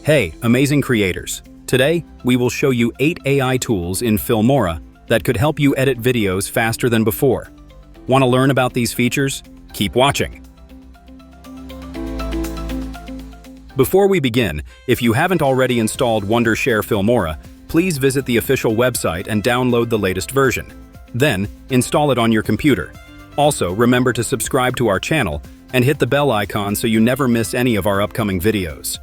Hey, amazing creators! Today, we will show you 8 AI tools in Filmora that could help you edit videos faster than before. Want to learn about these features? Keep watching! Before we begin, if you haven't already installed Wondershare Filmora, please visit the official website and download the latest version. Then, install it on your computer. Also, remember to subscribe to our channel and hit the bell icon so you never miss any of our upcoming videos.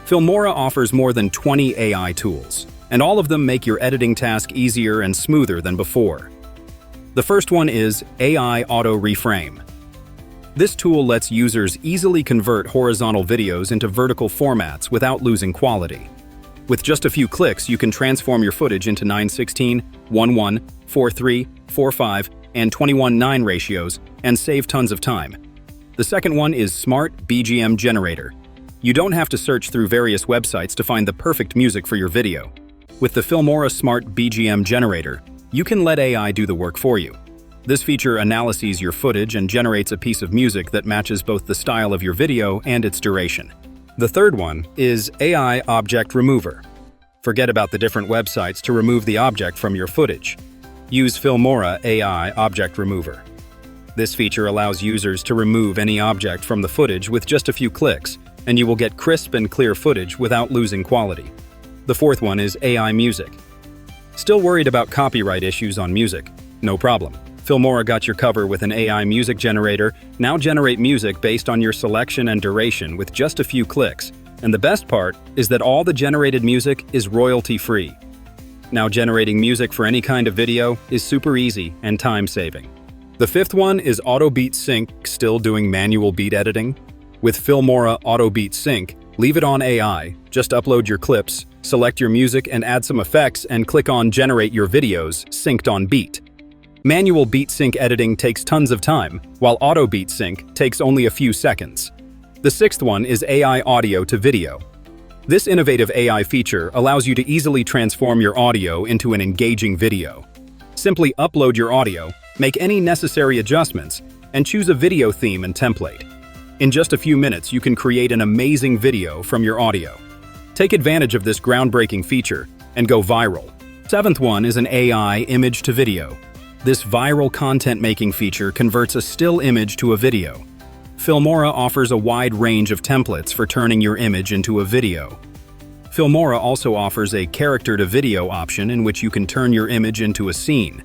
Filmora offers more than 20 AI tools, and all of them make your editing task easier and smoother than before. The first one is AI Auto Reframe. This tool lets users easily convert horizontal videos into vertical formats without losing quality. With just a few clicks, you can transform your footage into 9:16, 1:1, 4:3, 4:5, and 21:9 ratios and save tons of time. The second one is Smart BGM Generator. You don't have to search through various websites to find the perfect music for your video. With the Filmora Smart BGM Generator, you can let AI do the work for you. This feature analyzes your footage and generates a piece of music that matches both the style of your video and its duration. The third one is AI Object Remover. Forget about the different websites to remove the object from your footage. Use Filmora AI Object Remover. This feature allows users to remove any object from the footage with just a few clicks, and you will get crisp and clear footage without losing quality. The fourth one is AI Music. Still worried about copyright issues on music? No problem. Filmora got your cover with an AI music generator. Now generate music based on your selection and duration with just a few clicks. And the best part is that all the generated music is royalty-free. Now generating music for any kind of video is super easy and time-saving. The fifth one is Auto Beat Sync. Still doing manual beat editing? With Filmora Auto Beat Sync, leave it on AI, just upload your clips, select your music and add some effects and click on Generate Your Videos, synced on beat. Manual beat sync editing takes tons of time, while Auto Beat Sync takes only a few seconds. The sixth one is AI Audio to Video. This innovative AI feature allows you to easily transform your audio into an engaging video. Simply upload your audio, make any necessary adjustments, and choose a video theme and template. In just a few minutes, you can create an amazing video from your audio. Take advantage of this groundbreaking feature and go viral. Seventh one is an AI image to video. This viral content-making feature converts a still image to a video. Filmora offers a wide range of templates for turning your image into a video. Filmora also offers a character-to-video option in which you can turn your image into a scene.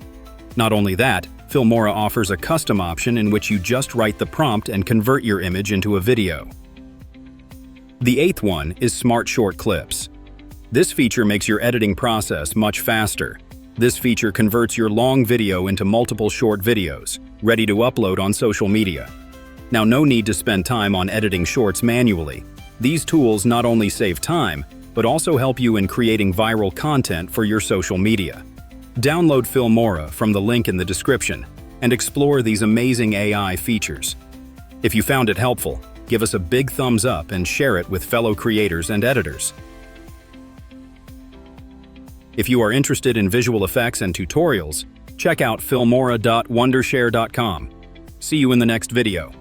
Not only that, Filmora offers a custom option in which you just write the prompt and convert your image into a video. The eighth one is Smart Short Clips. This feature makes your editing process much faster. This feature converts your long video into multiple short videos, ready to upload on social media. Now, no need to spend time on editing shorts manually. These tools not only save time, but also help you in creating viral content for your social media. Download Filmora from the link in the description and explore these amazing AI features. If you found it helpful, give us a big thumbs up and share it with fellow creators and editors. If you are interested in visual effects and tutorials, check out filmora.wondershare.com. See you in the next video.